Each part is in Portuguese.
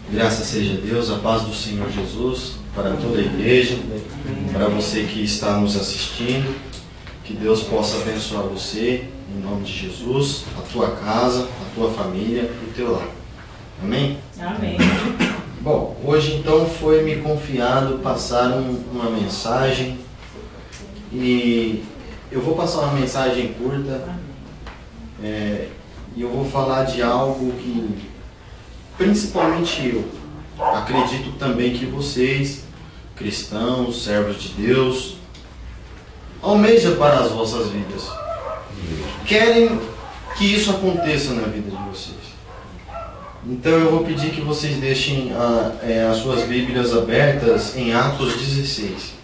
Graças seja a Deus, a paz do Senhor Jesus para toda a igreja, para você que está nos assistindo, que Deus possa abençoar você, em nome de Jesus, a tua casa, a tua família e o teu lar. Amém? Amém. Bom, hoje então foi me confiado passar uma mensagem e eu vou passar uma mensagem curta e eu vou falar de algo que principalmente eu acredito também que vocês, cristãos, servos de Deus, almejam para as vossas vidas. Querem que isso aconteça na vida de vocês. Então eu vou pedir que vocês deixem as suas Bíblias abertas em Atos 16.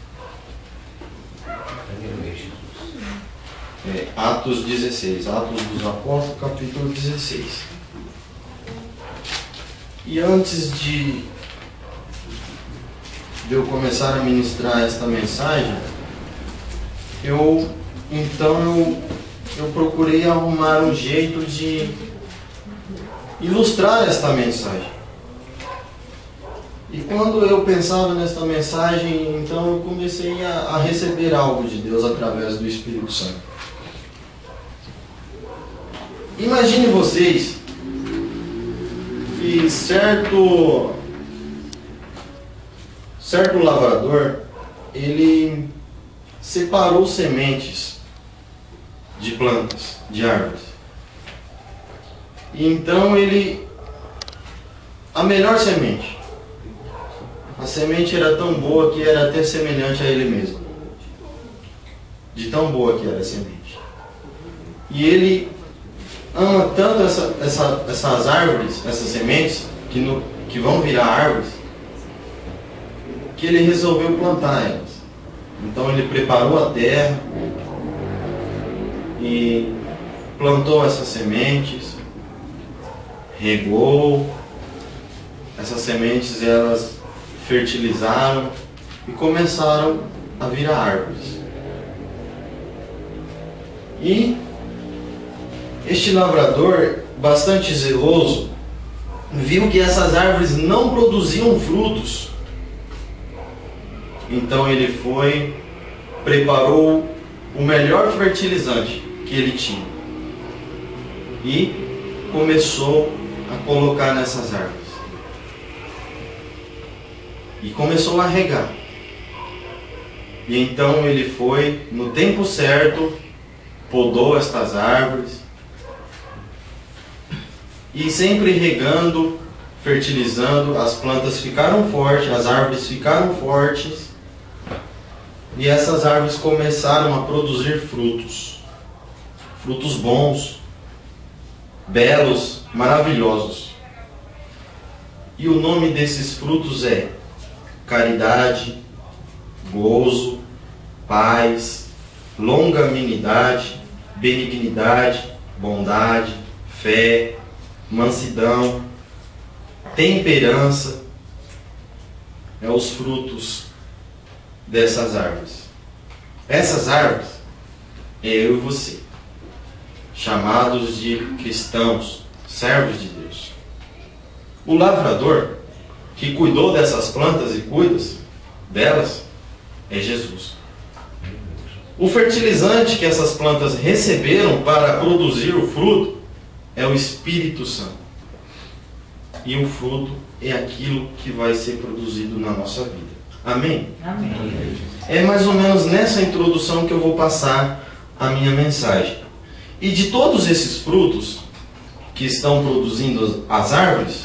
Atos 16, Atos dos Apóstolos, capítulo 16. E antes de eu começar a ministrar esta mensagem, eu procurei arrumar um jeito de ilustrar esta mensagem. E quando eu pensava nesta mensagem, então eu comecei a receber algo de Deus através do Espírito Santo. Imagine vocês que certo lavrador, ele separou sementes de plantas, de árvores. E então a melhor semente, a semente era tão boa que era até semelhante a ele mesmo. De tão boa que era a semente. E ele ama tanto essas árvores, essas sementes, que vão virar árvores, que ele resolveu plantar elas. Então ele preparou a terra e plantou essas sementes, regou, essas sementes elas fertilizaram e começaram a virar árvores. E este lavrador, bastante zeloso, viu que essas árvores não produziam frutos. Então ele preparou o melhor fertilizante que ele tinha e começou a colocar nessas árvores. E começou a regar. E então ele foi, no tempo certo, podou estas árvores. E sempre regando, fertilizando, as plantas ficaram fortes, as árvores ficaram fortes. E essas árvores começaram a produzir frutos. Frutos bons, belos, maravilhosos. E o nome desses frutos é caridade, gozo, paz, longanimidade, benignidade, bondade, fé, mansidão, temperança. É os frutos dessas árvores. Essas árvores é eu e você, chamados de cristãos, servos de Deus. O lavrador que cuidou dessas plantas e cuida delas é Jesus. O fertilizante que essas plantas receberam para produzir o fruto é o Espírito Santo. E o fruto é aquilo que vai ser produzido na nossa vida. Amém? Amém. É mais ou menos nessa introdução que eu vou passar a minha mensagem. E de todos esses frutos que estão produzindo as árvores,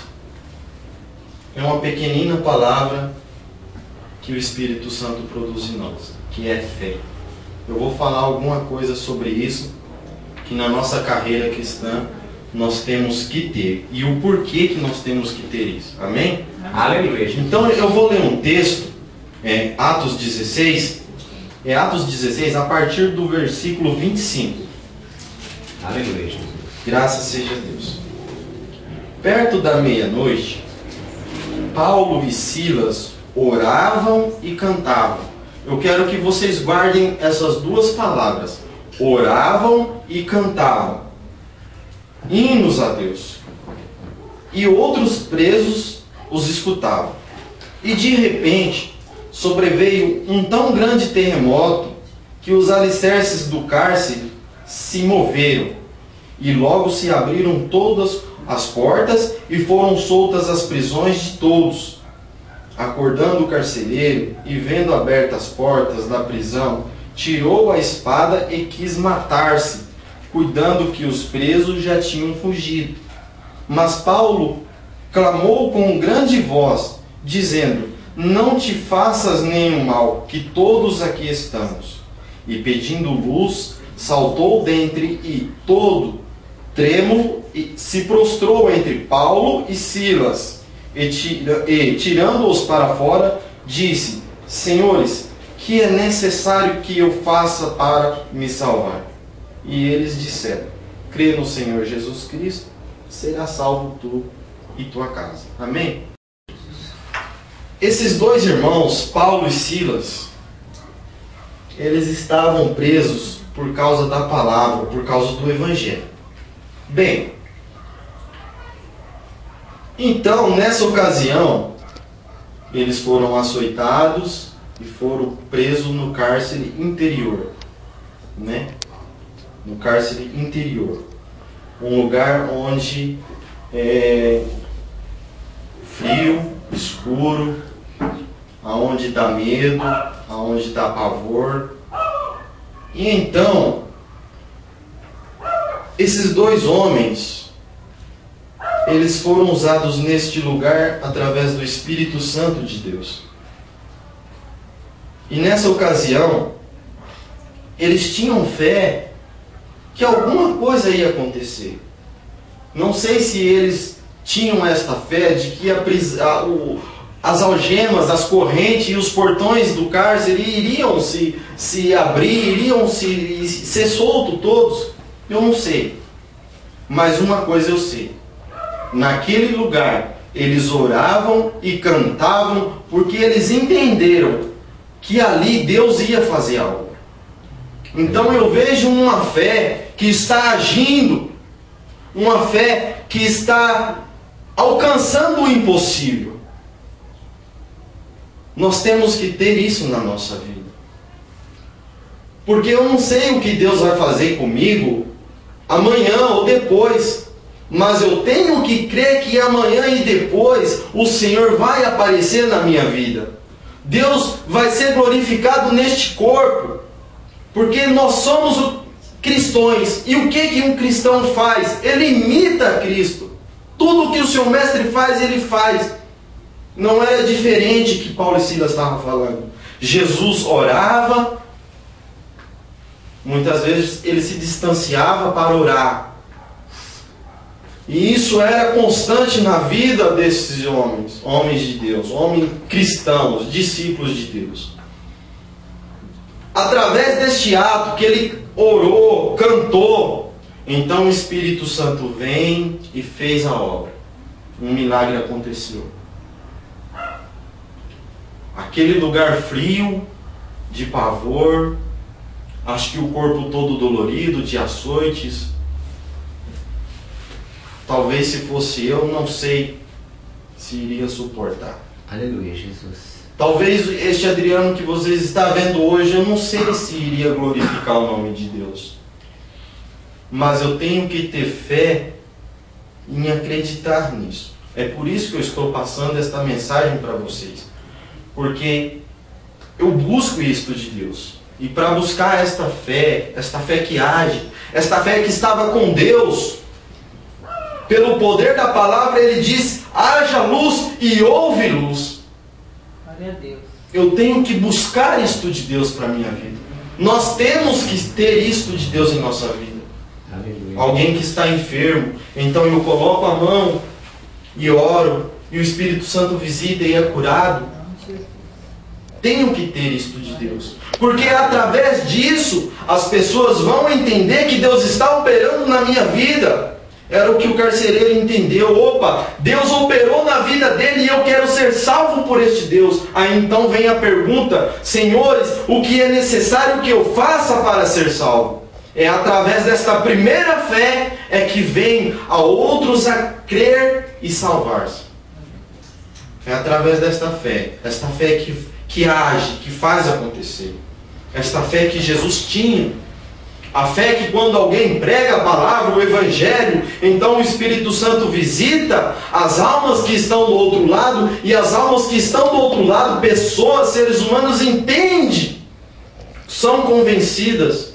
é uma pequenina palavra que o Espírito Santo produz em nós, que é fé. Eu vou falar alguma coisa sobre isso, que na nossa carreira cristã nós temos que ter. E o porquê que nós temos que ter isso. Amém? Aleluia. Então eu vou ler um texto, Atos 16, Atos 16, a partir do versículo 25. Aleluia. Graças seja a Deus. Perto da meia-noite, Paulo e Silas oravam e cantavam. Eu quero que vocês guardem essas duas palavras. Oravam e cantavam hinos a Deus. E outros presos os escutavam. E de repente sobreveio um tão grande terremoto que os alicerces do cárcere se moveram, e logo se abriram todas as portas e foram soltas as prisões de todos. Acordando o carcereiro e vendo abertas as portas da prisão, tirou a espada e quis matar-se, cuidando que os presos já tinham fugido. Mas Paulo clamou com grande voz, dizendo: não te faças nenhum mal, que todos aqui estamos. E pedindo luz, saltou dentre e todo trêmulo se prostrou entre Paulo e Silas, e tirando-os para fora, disse: senhores, que é necessário que eu faça para me salvar? E eles disseram: crê no Senhor Jesus Cristo, será salvo tu e tua casa. Amém? Esses dois irmãos, Paulo e Silas, eles estavam presos por causa da palavra, por causa do Evangelho. Bem, então nessa ocasião, eles foram açoitados e foram presos no cárcere interior, né? No cárcere interior, um lugar onde é frio, escuro, aonde dá medo, aonde dá pavor. E então, esses dois homens, eles foram usados neste lugar através do Espírito Santo de Deus. E nessa ocasião, eles tinham fé que alguma coisa ia acontecer. Não sei se eles tinham esta fé de que as algemas, as correntes e os portões do cárcere iriam se abrir, iriam ser soltos todos. Eu não sei. Mas uma coisa eu sei. Naquele lugar, eles oravam e cantavam porque eles entenderam que ali Deus ia fazer algo. Então eu vejo uma fé que está agindo, uma fé que está alcançando o impossível. Nós temos que ter isso na nossa vida. Porque eu não sei o que Deus vai fazer comigo amanhã ou depois, mas eu tenho que crer que amanhã e depois o Senhor vai aparecer na minha vida. Deus vai ser glorificado neste corpo, porque nós somos cristãos. E o que um cristão faz? Ele imita Cristo. Tudo que o seu mestre faz, ele faz. Não era diferente que Paulo e Silas estavam falando. Jesus orava, muitas vezes ele se distanciava para orar. E isso era constante na vida desses homens de Deus, homens cristãos, discípulos de Deus. Através deste ato que ele orou, cantou, então o Espírito Santo vem e fez a obra. Um milagre aconteceu. Aquele lugar frio, de pavor, acho que o corpo todo dolorido, de açoites. Talvez se fosse eu, não sei se iria suportar. Aleluia, Jesus. Talvez este Adriano que vocês estão vendo hoje, eu não sei se iria glorificar o nome de Deus. Mas eu tenho que ter fé em acreditar nisso. É por isso que eu estou passando esta mensagem para vocês. Porque eu busco isto de Deus. E para buscar esta fé que age, esta fé que estava com Deus, pelo poder da palavra, ele diz: haja luz e houve luz. Glória a Deus. Eu tenho que buscar isto de Deus para a minha vida. Nós temos que ter isto de Deus em nossa vida. Aleluia. Alguém que está enfermo, então eu coloco a mão e oro, e o Espírito Santo visita e é curado. Tenho que ter isto de Deus. Porque através disso, as pessoas vão entender que Deus está operando na minha vida. Era o que o carcereiro entendeu. Opa, Deus operou na vida dele e eu quero ser salvo por este Deus. Aí então vem a pergunta: senhores, o que é necessário que eu faça para ser salvo? É através desta primeira fé é que vem a outros a crer e salvar-se. É através desta fé que age, que faz acontecer. Esta fé que Jesus tinha. A fé que quando alguém prega a palavra, o Evangelho, então o Espírito Santo visita as almas que estão do outro lado, e as almas que estão do outro lado, pessoas, seres humanos, entendem, são convencidas.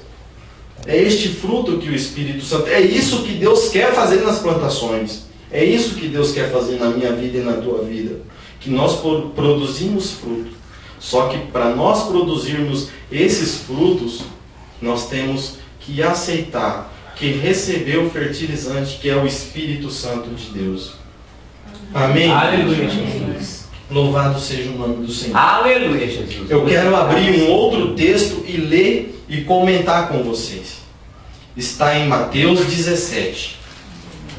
É este fruto que o Espírito Santo... É isso que Deus quer fazer nas plantações. É isso que Deus quer fazer na minha vida e na tua vida. Que nós produzimos fruto. Só que para nós produzirmos esses frutos, nós temos que aceitar, que receber o fertilizante, que é o Espírito Santo de Deus. Amém? Aleluia, Jesus. Louvado seja o nome do Senhor. Aleluia, Jesus. Eu quero abrir um outro texto e ler e comentar com vocês. Está em Mateus 17.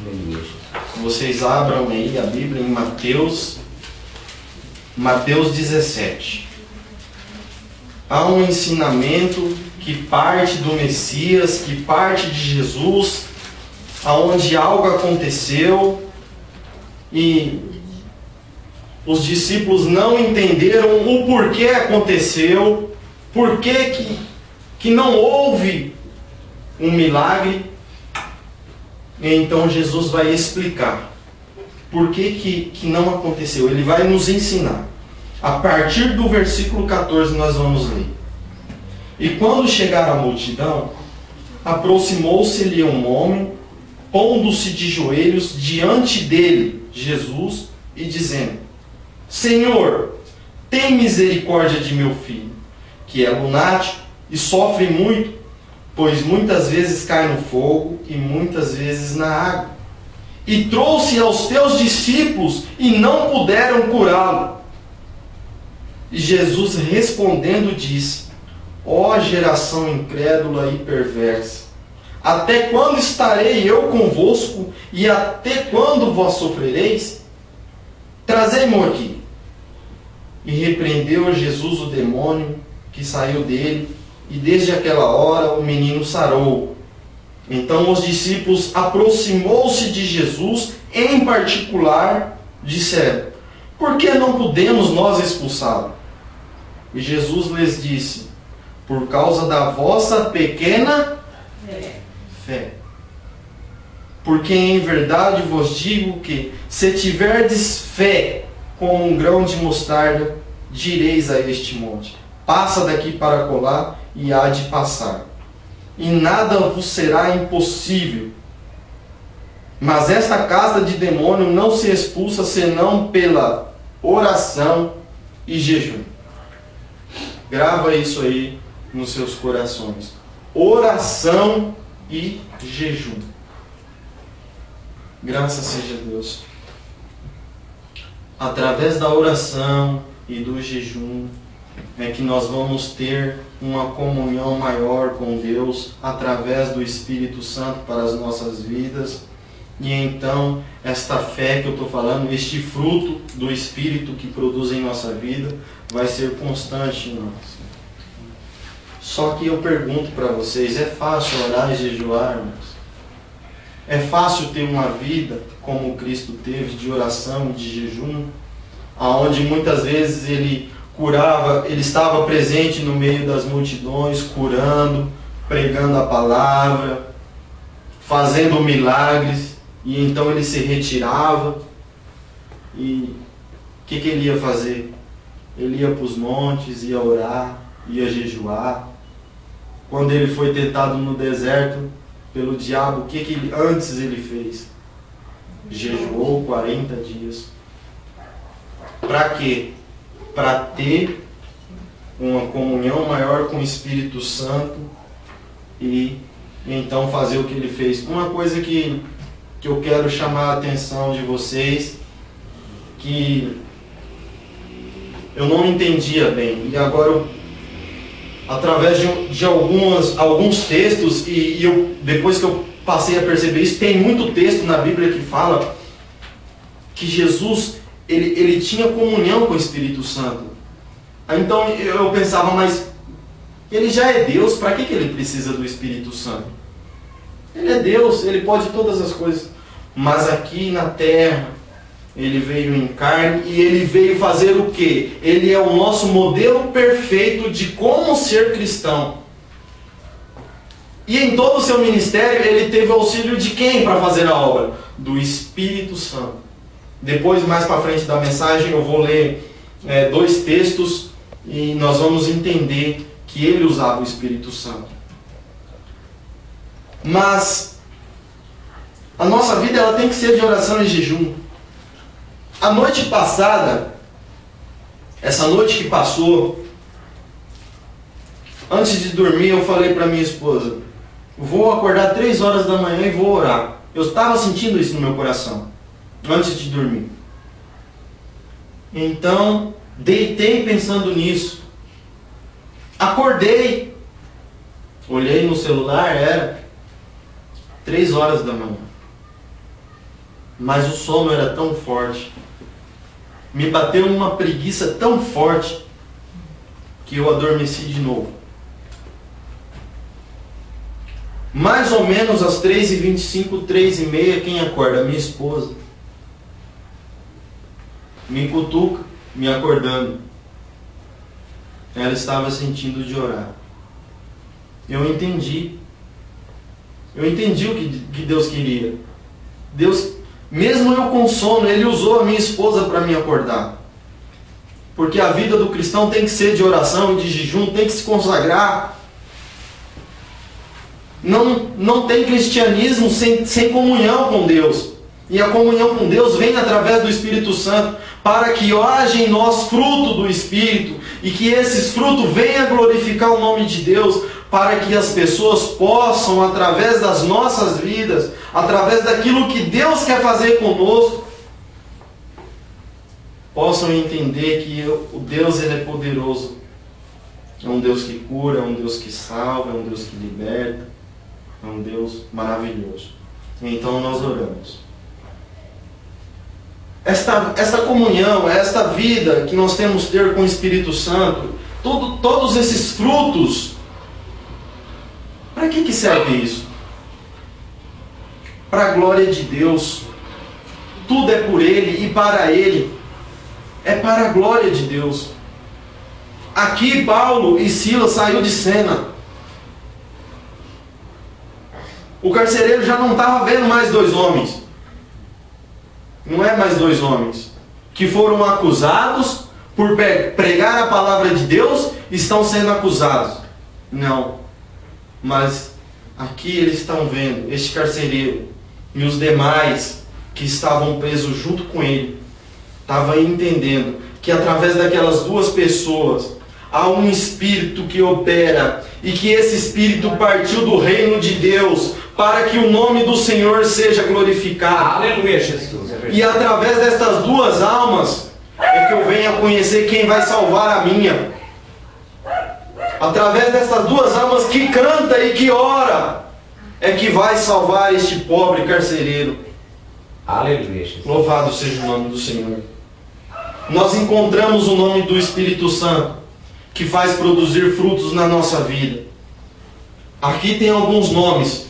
Aleluia, Jesus. Vocês abram aí a Bíblia em Mateus 17. Há um ensinamento que parte do Messias, que parte de Jesus, aonde algo aconteceu e os discípulos não entenderam o porquê aconteceu, porquê que não houve um milagre. E então Jesus vai explicar por que não aconteceu. Ele vai nos ensinar. A partir do versículo 14 nós vamos ler. E quando chegar a multidão, aproximou-se-lhe um homem, pondo-se de joelhos diante dele, Jesus, e dizendo: Senhor, tem misericórdia de meu filho, que é lunático e sofre muito, pois muitas vezes cai no fogo e muitas vezes na água. E trouxe aos teus discípulos e não puderam curá-lo. E Jesus respondendo disse: Ó geração incrédula e perversa, até quando estarei eu convosco e até quando vós sofrereis? Trazei-mo aqui. E repreendeu Jesus o demônio que saiu dele, e desde aquela hora o menino sarou. Então os discípulos, aproximou-se de Jesus, em particular, disseram: Por que não podemos nós expulsá-lo? E Jesus lhes disse: Por causa da vossa pequena fé. Porque em verdade vos digo que, se tiverdes fé como um grão de mostarda, direis a este monte: Passa daqui para acolá, e há de passar. E nada vos será impossível. Mas esta casta de demônio não se expulsa senão pela oração e jejum. Grava isso aí nos seus corações. Oração e jejum. Graças seja Deus. Através da oração e do jejum é que nós vamos ter uma comunhão maior com Deus através do Espírito Santo para as nossas vidas. E então, esta fé que eu estou falando, este fruto do Espírito que produz em nossa vida, vai ser constante em nós. Só que eu pergunto para vocês, é fácil orar e jejuar, irmãos? É fácil ter uma vida como Cristo teve, de oração e de jejum, aonde muitas vezes ele curava, ele estava presente no meio das multidões, curando, pregando a palavra, fazendo milagres, e então ele se retirava. E o que ele ia fazer? Ele ia para os montes, ia orar, ia jejuar. Quando ele foi tentado no deserto pelo diabo, o que antes ele fez? Jejuou 40 dias. Para quê? Para ter uma comunhão maior com o Espírito Santo e então fazer o que ele fez. Uma coisa que eu quero chamar a atenção de vocês, que eu não entendia bem, e agora através de alguns textos, e depois que eu passei a perceber isso, tem muito texto na Bíblia que fala que Jesus ele tinha comunhão com o Espírito Santo. Então eu pensava, mas ele já é Deus, para que ele precisa do Espírito Santo? Ele é Deus, ele pode todas as coisas. Mas aqui na terra, Ele veio em carne e ele veio fazer o quê? Ele é o nosso modelo perfeito de como ser cristão. E em todo o seu ministério ele teve auxílio de quem para fazer a obra? Do Espírito Santo. Depois, mais para frente da mensagem, eu vou ler 2 textos e nós vamos entender que ele usava o Espírito Santo. Mas a nossa vida ela tem que ser de oração e jejum. A noite passada, essa noite que passou, antes de dormir eu falei para minha esposa, vou acordar 3 horas da manhã e vou orar. Eu estava sentindo isso no meu coração, antes de dormir. Então, deitei pensando nisso. Acordei, olhei no celular, era 3 horas da manhã. Mas o sono era tão forte, me bateu uma preguiça tão forte, que eu adormeci de novo. Mais ou menos às 3h25, 3h30, quem acorda? Minha esposa. Me cutuca, me acordando. Ela estava sentindo de orar. Eu entendi. Eu entendi o que Deus queria. Deus, mesmo eu com sono, Ele usou a minha esposa para me acordar. Porque a vida do cristão tem que ser de oração e de jejum, tem que se consagrar. Não tem cristianismo sem comunhão com Deus. E a comunhão com Deus vem através do Espírito Santo, para que haja em nós fruto do Espírito, e que esses frutos venham a glorificar o nome de Deus, para que as pessoas possam, através das nossas vidas, através daquilo que Deus quer fazer conosco, possam entender que o Deus ele é poderoso. É um Deus que cura, é um Deus que salva, é um Deus que liberta, é um Deus maravilhoso. Então nós oramos. Esta comunhão, esta vida que nós temos ter com o Espírito Santo, todos esses frutos, para que serve isso? Para a glória de Deus. Tudo é por Ele e para Ele. É para a glória de Deus. Aqui Paulo e Silas saiu de cena. O carcereiro já não estava vendo mais 2 homens. Não é mais 2 homens que foram acusados por pregar a palavra de Deus, estão sendo acusados. Não. Mas aqui eles estão vendo este carcereiro e os demais que estavam presos junto com ele, estavam entendendo que através daquelas 2 pessoas há um Espírito que opera, e que esse Espírito partiu do reino de Deus para que o nome do Senhor seja glorificado. Aleluia, Jesus. E através destas 2 almas é que eu venho a conhecer quem vai salvar a minha. Através dessas 2 almas que canta e que ora, é que vai salvar este pobre carcereiro. Aleluia, Jesus. Louvado seja o nome do Senhor. Nós encontramos o nome do Espírito Santo, que faz produzir frutos na nossa vida. Aqui tem alguns nomes,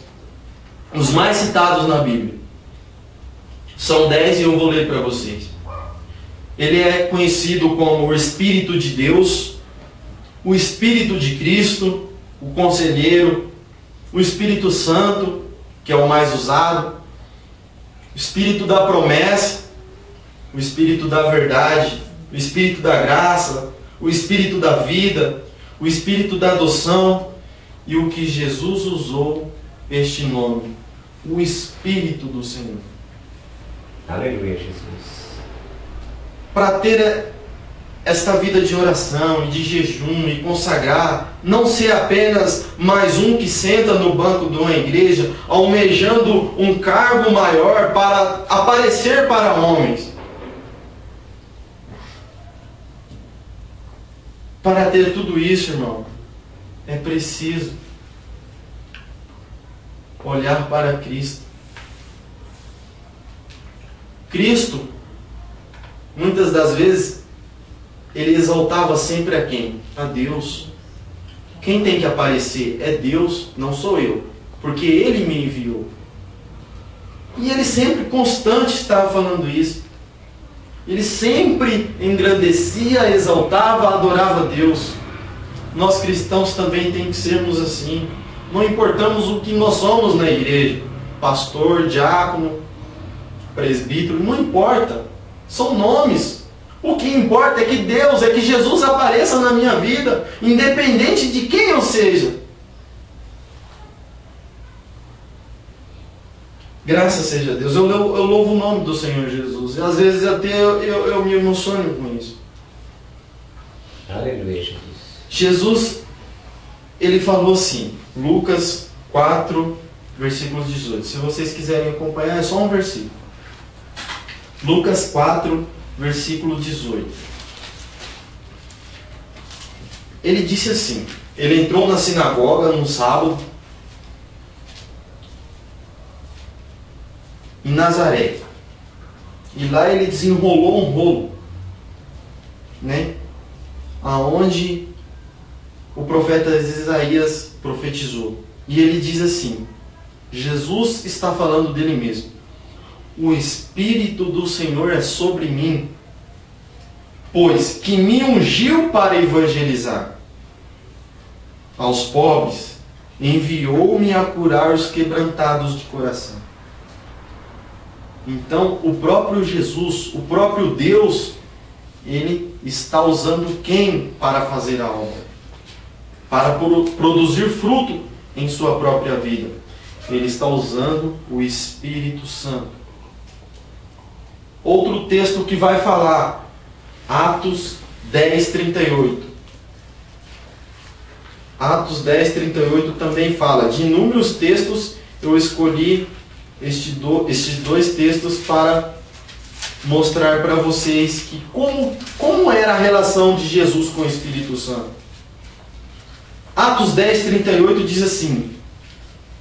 os mais citados na Bíblia. São 10 e eu vou ler para vocês. Ele é conhecido como o Espírito de Deus, o Espírito de Cristo, o Conselheiro, o Espírito Santo, que é o mais usado, o Espírito da promessa, o Espírito da verdade, o Espírito da graça, o Espírito da vida, o Espírito da adoção, e o que Jesus usou este nome, o Espírito do Senhor. Aleluia, Jesus. Para ter esta vida de oração e de jejum e consagrar, não ser apenas mais um que senta no banco de uma igreja, almejando um cargo maior para aparecer para homens. Para ter tudo isso, irmão, é preciso olhar para Cristo. Cristo, muitas das vezes, ele exaltava sempre a quem? A Deus. Quem tem que aparecer é Deus, não sou eu, porque Ele me enviou. E ele sempre constante estava falando isso. Ele sempre engrandecia, exaltava, adorava a Deus. Nós cristãos também temos que sermos assim. Não importamos o que nós somos na igreja. Pastor, diácono, presbítero, não importa. São nomes. O que importa é que Deus, é que Jesus apareça na minha vida, independente de quem eu seja. Graças seja a Deus. Eu louvo o nome do Senhor Jesus. E às vezes até eu me emociono com isso. Aleluia, Jesus. Jesus, ele falou assim, Lucas 4, versículos 18. Se vocês quiserem acompanhar, é só um versículo. Lucas 4, versículo 18. Ele disse assim, ele entrou na sinagoga num sábado, em Nazaré. E lá ele desenrolou um rolo, né? Aonde o profeta Isaías profetizou. E ele diz assim, Jesus está falando dele mesmo. O Espírito do Senhor é sobre mim, pois que me ungiu para evangelizar aos pobres, enviou-me a curar os quebrantados de coração. Então, o próprio Jesus, o próprio Deus, ele está usando quem para fazer a obra? Para produzir fruto em sua própria vida. Ele está usando o Espírito Santo. Outro texto que vai falar, Atos 10, 38. Atos 10, 38 também fala. De inúmeros textos, eu escolhi estes dois textos para mostrar para vocês que como era a relação de Jesus com o Espírito Santo. Atos 10, 38 diz assim: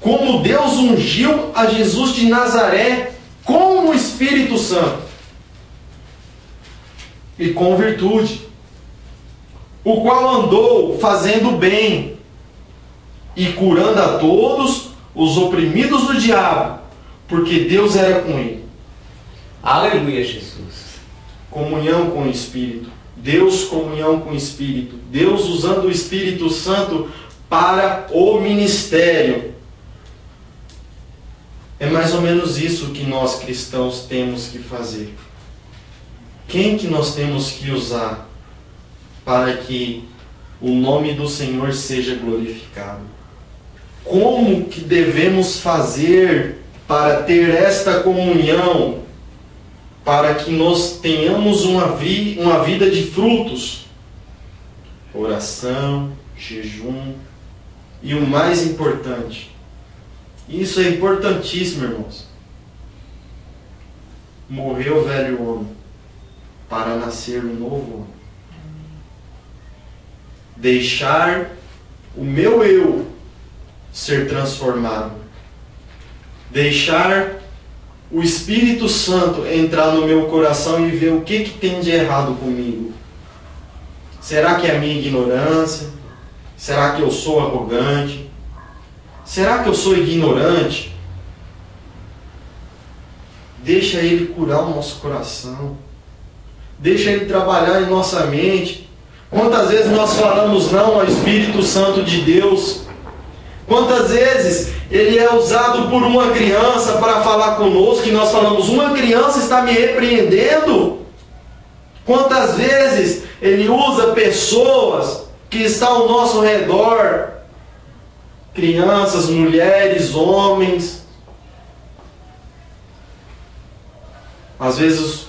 como Deus ungiu a Jesus de Nazaré com o Espírito Santo e com virtude, o qual andou fazendo bem e curando a todos os oprimidos do diabo, porque Deus era com ele. Aleluia, Jesus. Comunhão com o Espírito. Deus, comunhão com o Espírito. Deus usando o Espírito Santo para o ministério. É mais ou menos isso que nós cristãos temos que fazer. Quem que nós temos que usar para que o nome do Senhor seja glorificado? Como que devemos fazer para ter esta comunhão, para que nós tenhamos uma vida de frutos? Oração, jejum e o mais importante, isso é importantíssimo, irmãos, morreu o velho homem para nascer um novo homem. Deixar o meu eu ser transformado. Deixar o Espírito Santo entrar no meu coração e ver o que tem de errado comigo. Será que é a minha ignorância? Será que eu sou arrogante? Será que eu sou ignorante? Deixa Ele curar o nosso coração. Deixa Ele trabalhar em nossa mente. Quantas vezes nós falamos não ao Espírito Santo de Deus? Quantas vezes Ele é usado por uma criança para falar conosco e nós falamos, uma criança está me repreendendo? Quantas vezes Ele usa pessoas que estão ao nosso redor, crianças, mulheres, homens. Às vezes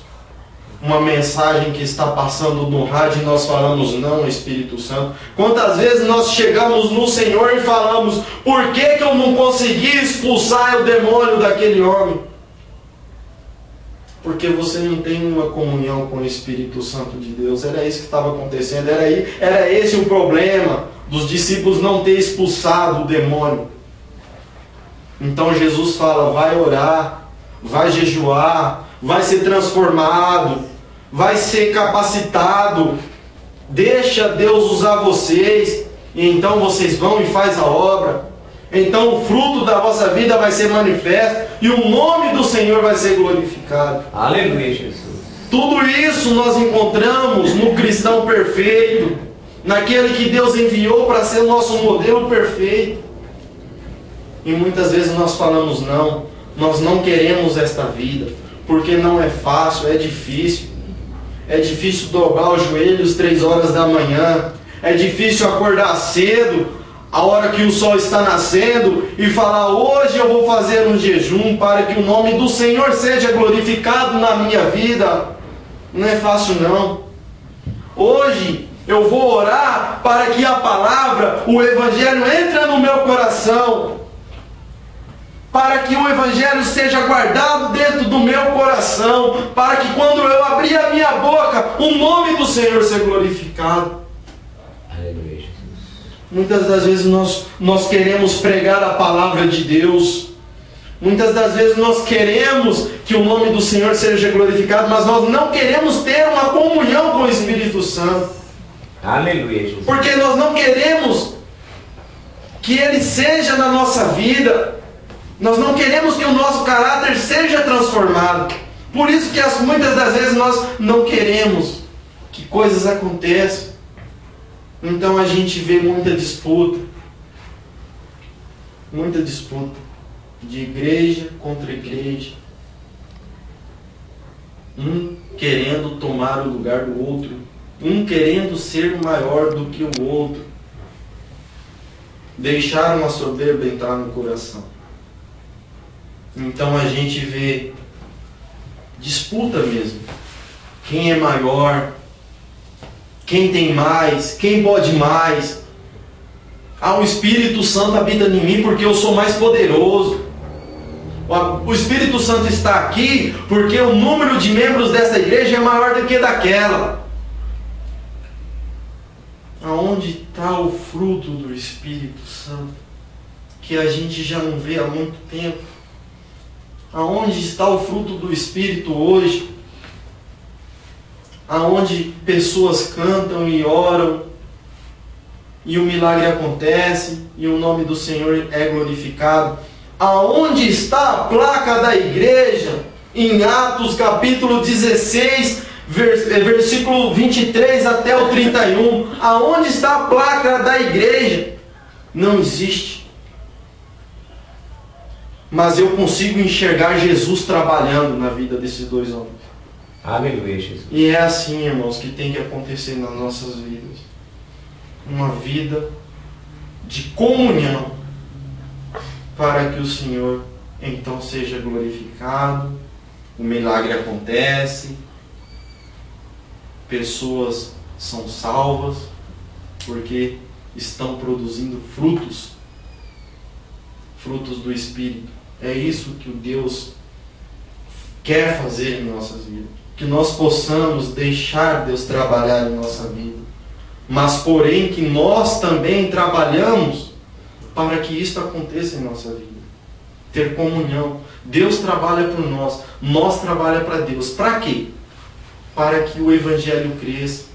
uma mensagem que está passando no rádio e nós falamos não, Espírito Santo. Quantas vezes nós chegamos no Senhor e falamos, por que eu não consegui expulsar o demônio daquele homem? Porque você não tem uma comunhão com o Espírito Santo de Deus. Era isso que estava acontecendo, era esse o problema dos discípulos não ter expulsado o demônio. Então Jesus fala, vai orar, vai jejuar, vai ser transformado, vai ser capacitado, deixa Deus usar vocês, e então vocês vão e faz a obra. Então o fruto da vossa vida vai ser manifesto, e o nome do Senhor vai ser glorificado. Aleluia, Jesus. Tudo isso nós encontramos no cristão perfeito, naquele que Deus enviou para ser o nosso modelo perfeito. E muitas vezes nós falamos não, nós não queremos esta vida, porque não é fácil, é difícil. É difícil dobrar os joelhos 3 horas da manhã, é difícil acordar cedo, a hora que o sol está nascendo, e falar: hoje eu vou fazer um jejum para que o nome do Senhor seja glorificado na minha vida. Não é fácil não. Hoje eu vou orar para que a palavra, o Evangelho entre no meu coração, para que o Evangelho seja guardado dentro do meu coração, para que quando eu abrir a minha boca, o nome do Senhor seja glorificado. Aleluia, Jesus. Muitas das vezes nós queremos pregar a palavra de Deus, muitas das vezes nós queremos que o nome do Senhor seja glorificado, mas nós não queremos ter uma comunhão com o Espírito Santo. Aleluia, Jesus. Porque nós não queremos que Ele seja na nossa vida. Nós não queremos que o nosso caráter seja transformado. Por isso que muitas das vezes nós não queremos que coisas aconteçam. Então a gente vê muita disputa de igreja contra igreja, um querendo tomar o lugar do outro, um querendo ser maior do que o outro. Deixaram a soberba entrar no coração. Então a gente vê disputa mesmo. Quem é maior? Quem tem mais? Quem pode mais? O Espírito Santo habita em mim porque eu sou mais poderoso. O Espírito Santo está aqui porque o número de membros dessa igreja é maior do que daquela. Aonde está o fruto do Espírito Santo? Que a gente já não vê há muito tempo. Aonde está o fruto do Espírito hoje? Aonde pessoas cantam e oram, e o milagre acontece, e o nome do Senhor é glorificado. Aonde está a placa da igreja? Em Atos capítulo 16, versículo 23 até o 31. Aonde está a placa da igreja? Não existe. Mas eu consigo enxergar Jesus trabalhando na vida desses 2 homens. Aleluia, Jesus. E é assim, irmãos, que tem que acontecer nas nossas vidas. Uma vida de comunhão, para que o Senhor então seja glorificado, o milagre acontece, pessoas são salvas, porque estão produzindo frutos do Espírito. É isso que o Deus quer fazer em nossas vidas. Que nós possamos deixar Deus trabalhar em nossa vida. Mas porém que nós também trabalhamos para que isso aconteça em nossa vida. Ter comunhão. Deus trabalha por nós. Nós trabalhamos para Deus. Para quê? Para que o Evangelho cresça.